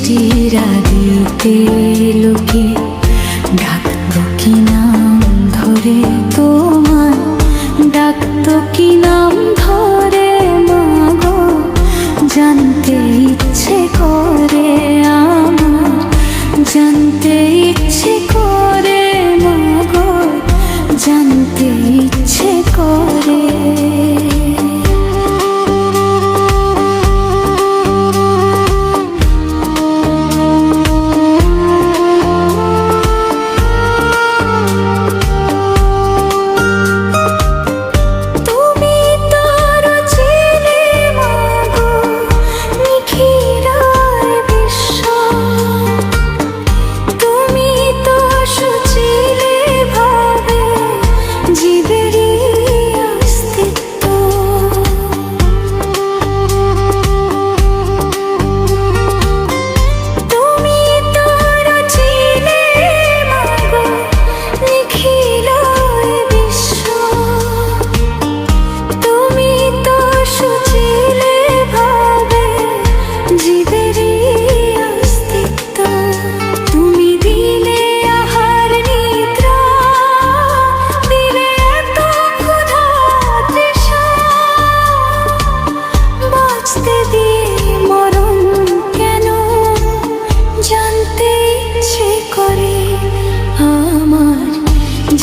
সৃষ্টির আদিতে লোকে ডাকতো কি নাম ধরে, তোমার ডাকতো কি নাম ধরে মাগো, জানতে ইচ্ছে করে আমার, জানতে ইচ্ছে করে মাগো, জানতে ইচ্ছে করে।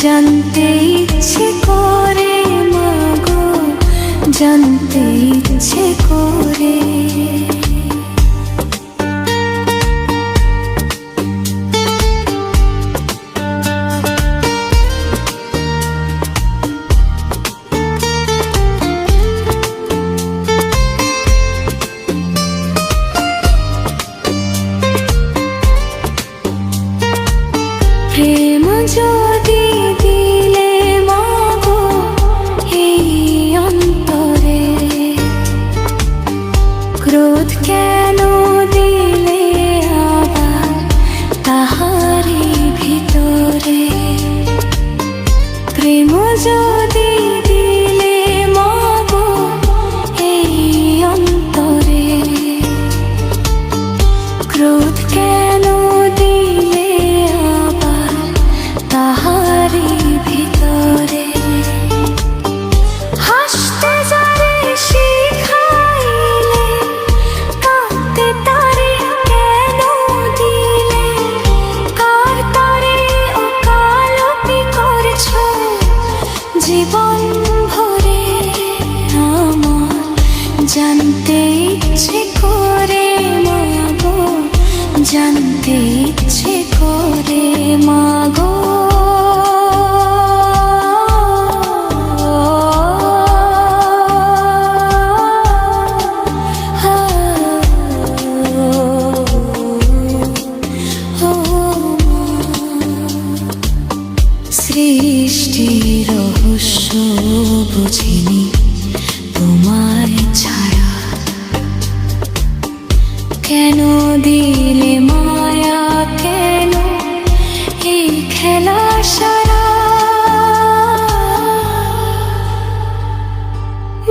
জানতে ইচ্ছে করে মাগো, জানতে ইচ্ছে করে। প্রেম যদি দিলে মাগো এই অন্তরে, ক্রোধ কেন দিলে আবার তাহারি ভিতরে। প্রেম যদি দিলে মাগো এই অন্তরে, ক্রোধ কেন দিলে আবার তাহারি ভিতরে। হাসতে যারে শিখাইলে, কাঁদতে তারে কেন দিলে, কার তারে ওকালতি করছো জীবন ভরে আমার, জানতে ইচ্ছে করে মাগো, জানতে ইচ্ছে করে মাগো। সৃষ্টির রহস্য বুঝিনি তোমায় ছাড়া, কেন দিলে মায়া, কেন এই খেলা সারা।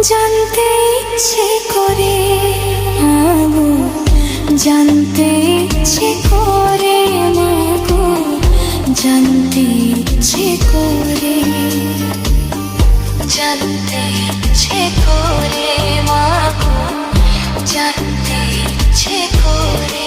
জানতে ইচ্ছে করে মাগো, জানতে ইচ্ছে করে মাগো, জানতে ইচ্ছে করে, জানতে ইচ্ছে করে মাগো, জানতে ইচ্ছে করে।